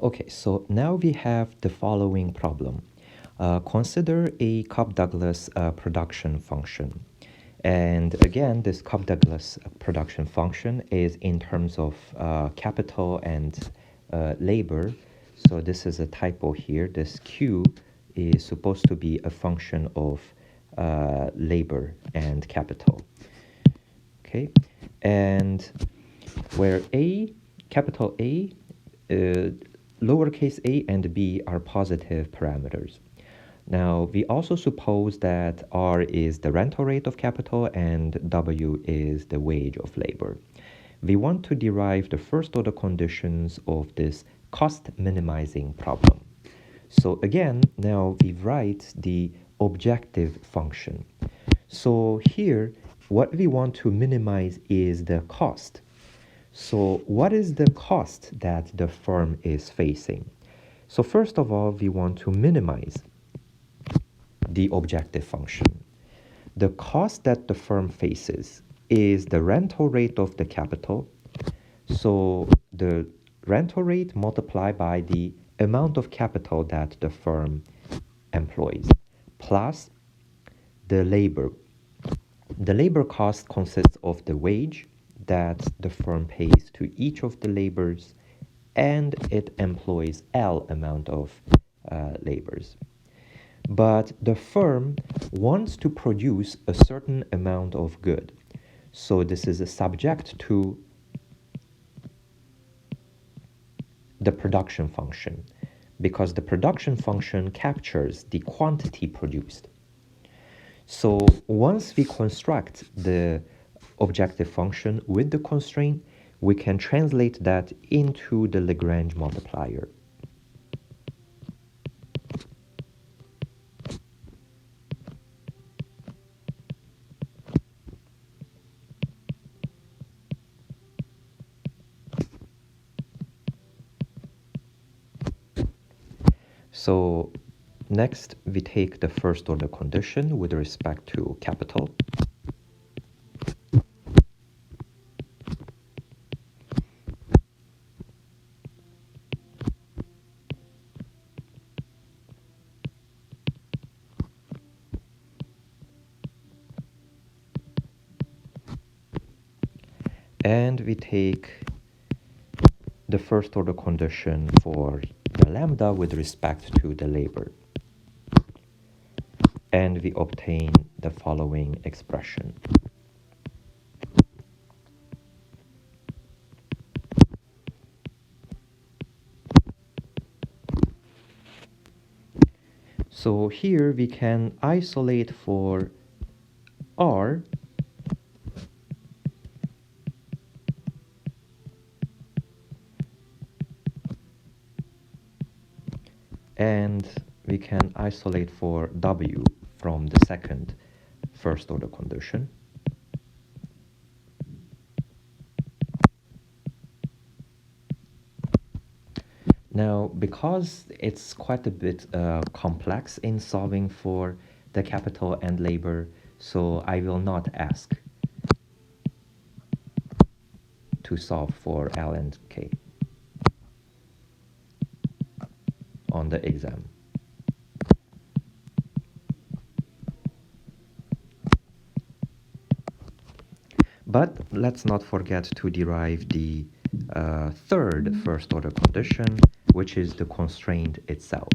Okay, so now we have the following problem. Consider a Cobb-Douglas production function. And again, this Cobb-Douglas production function is in terms of capital and labor. So this is a typo here. This Q is supposed to be a function of labor and capital. Okay, and where capital A, lowercase a and b are positive parameters. Now, we also suppose that R is the rental rate of capital and W is the wage of labor. We want to derive the first order conditions of this cost minimizing problem. So again, now we write the objective function. So here, what we want to minimize is the cost. So what is the cost that the firm is facing? So first of all, we want to minimize the objective function. The cost that the firm faces is the rental rate of the capital. So the rental rate multiplied by the amount of capital that the firm employs, plus the labor. The labor cost consists of the wage that the firm pays to each of the laborers, and it employs L amount of laborers. But the firm wants to produce a certain amount of good. So this is a subject to the production function, because the production function captures the quantity produced. So once we construct the objective function with the constraint, we can translate that into the Lagrange multiplier. So next, we take the first order condition with respect to capital. And we take the first order condition for the lambda with respect to the labor. And we obtain the following expression. So here we can isolate for R and we can isolate for W from the second first order condition. Now, because it's quite a bit complex in solving for the capital and labor, so I will not ask to solve for L and K on the exam. But let's not forget to derive the third first order condition, which is the constraint itself.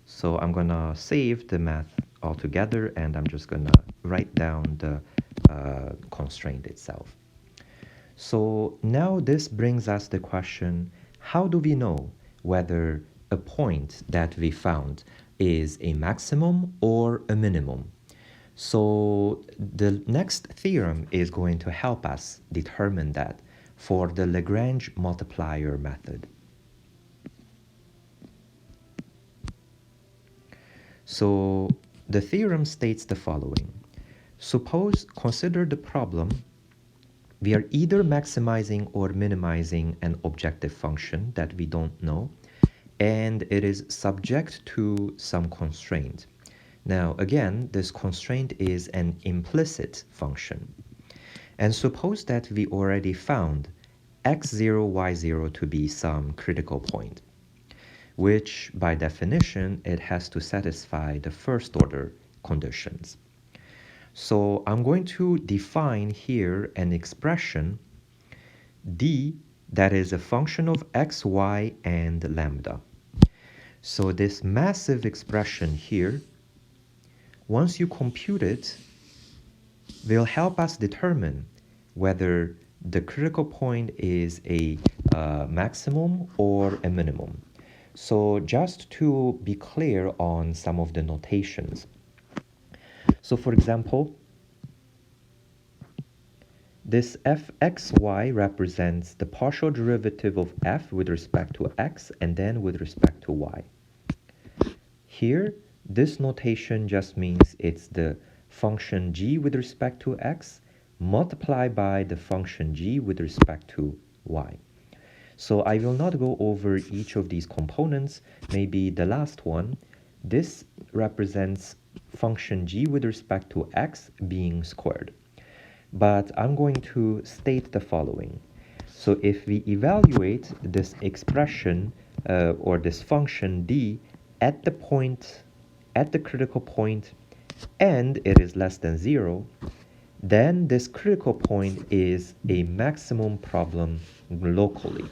So I'm gonna save the math altogether and I'm just gonna write down the constraint itself. So now this brings us the question, how do we know whether a point that we found is a maximum or a minimum? So the next theorem is going to help us determine that for the Lagrange multiplier method. So the theorem states the following. Consider the problem. We are either maximizing or minimizing an objective function that we don't know, and it is subject to some constraint. Now, again, this constraint is an implicit function. And suppose that we already found x0, y0 to be some critical point, which by definition, it has to satisfy the first order conditions. So I'm going to define here an expression d that is a function of x, y, and lambda. So this massive expression here, once you compute it, will help us determine whether the critical point is a maximum or a minimum. So just to be clear on some of the notations. So for example, this fxy represents the partial derivative of f with respect to x and then with respect to y. Here, this notation just means it's the function g with respect to x multiplied by the function g with respect to y. So I will not go over each of these components. Maybe the last one, this represents function g with respect to x being squared. But I'm going to state the following. So if we evaluate this expression or this function d at the point, at the critical point, and it is less than 0, then this critical point is a maximum problem locally.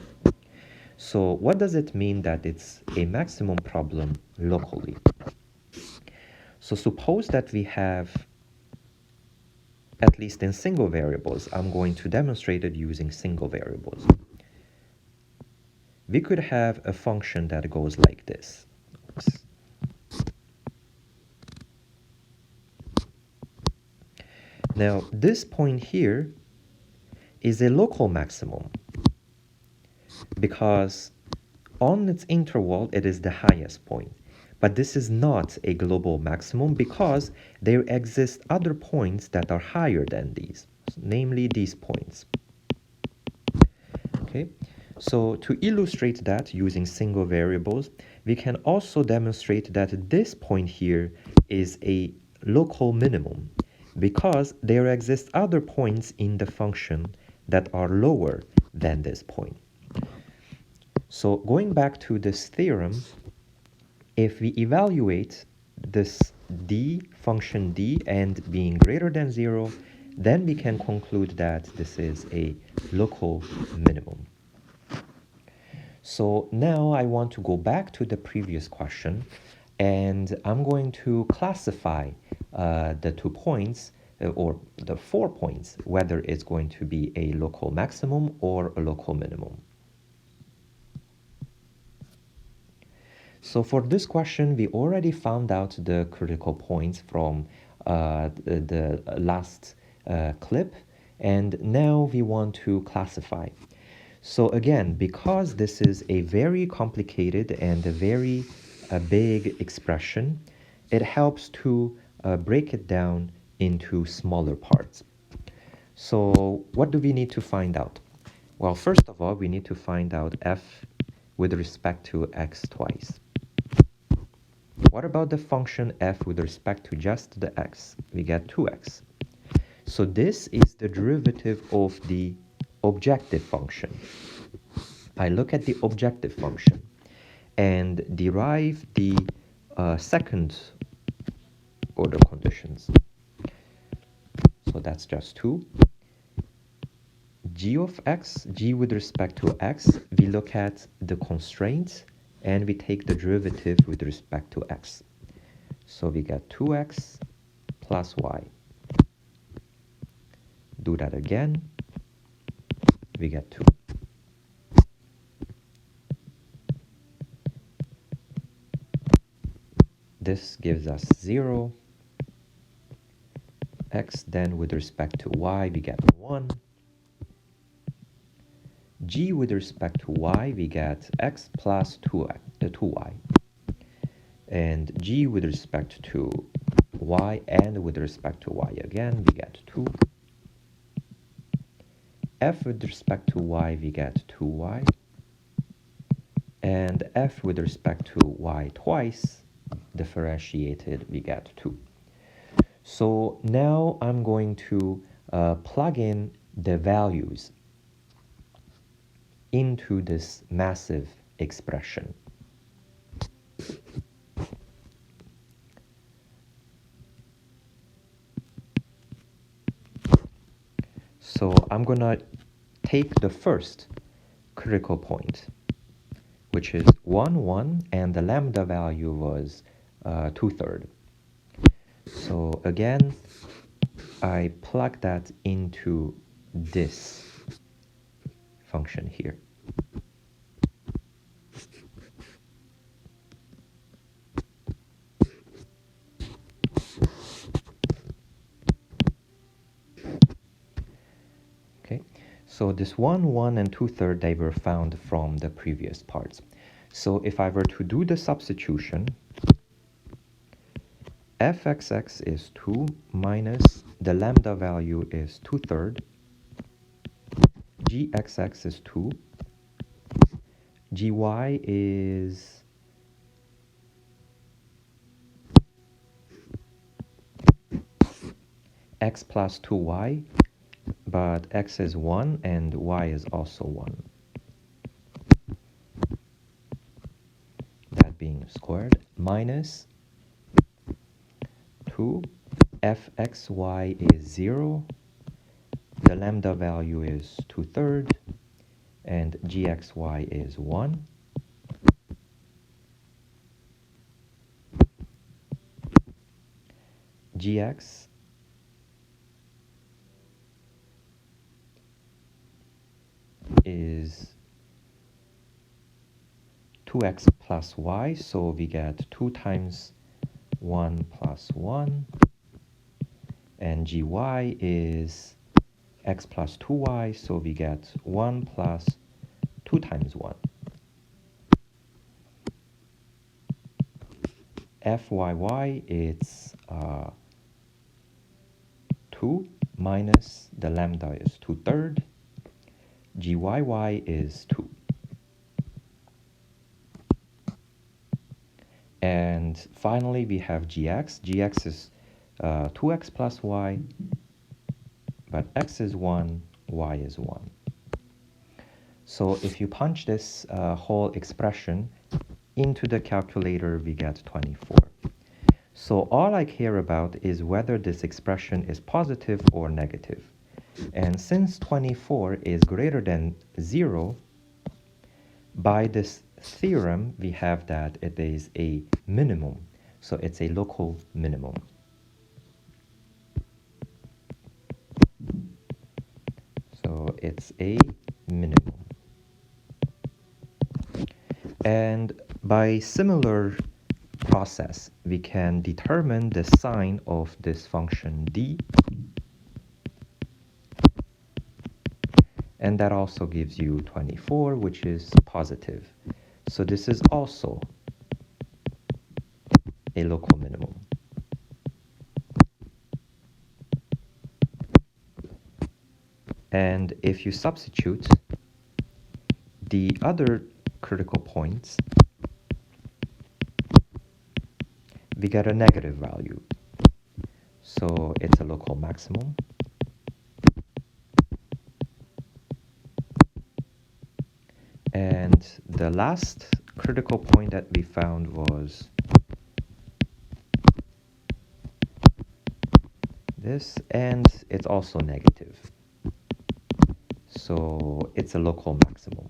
So what does it mean that it's a maximum problem locally? So suppose that we have, at least in single variables, I'm going to demonstrate it using single variables. We could have a function that goes like this. Oops. Now, this point here is a local maximum because on its interval, it is the highest point. But this is not a global maximum because there exist other points that are higher than these, namely these points. Okay, so to illustrate that using single variables, we can also demonstrate that this point here is a local minimum because there exist other points in the function that are lower than this point. So going back to this theorem, if we evaluate this d, function d, and being greater than 0, then we can conclude that this is a local minimum. So now I want to go back to the previous question, and I'm going to classify the 2 points or the 4 points, whether it's going to be a local maximum or a local minimum. So for this question, we already found out the critical points from the last clip, and now we want to classify. So again, because this is a very complicated and a very big expression, it helps to break it down into smaller parts. So what do we need to find out? Well, first of all, we need to find out f with respect to x twice. What about the function f with respect to just the x? We get 2x. So this is the derivative of the objective function. I look at the objective function and derive the second order conditions. So that's just 2. G of x, g with respect to x, we look at the constraints and we take the derivative with respect to x. So we get 2x plus y. Do that again, we get 2. This gives us 0. X, then with respect to y, we get 1. G with respect to y, we get x plus 2y. And g with respect to y and with respect to y again, we get 2. F with respect to y, we get 2y. And f with respect to y twice, differentiated, we get 2. So now I'm going to plug in the values into this massive expression. So I'm going to take the first critical point, which is 1, 1, and the lambda value was 2/3. So again, I plug that into this function here. Okay, so this 1, 1, and 2/3, they were found from the previous parts. So if I were to do the substitution, fxx is 2 minus the lambda value is 2/3, gxx is 2, gy is x plus 2y, but x is 1 and y is also 1. That being squared, minus 2, fxy is 0, the lambda value is 2/3, and gxy is 1. Gx is 2x plus y, so we get 2 times 1 plus 1, and gy is x plus 2y, so we get 1 plus 2 times 1. Fyy, it's 2 minus the lambda is 2/3, gyy is 2. And finally, we have gx. Gx is 2x plus y, but x is 1, y is 1. So if you punch this whole expression into the calculator, we get 24. So all I care about is whether this expression is positive or negative. And since 24 is greater than 0, by this theorem, we have that it is a minimum. So it's a local minimum. So it's a minimum. And by similar process, we can determine the sign of this function d. And that also gives you 24, which is positive. So this is also a local minimum. And if you substitute the other critical points, we get a negative value. So it's a local maximum. And the last critical point that we found was this, and it's also negative. So it's a local maximum.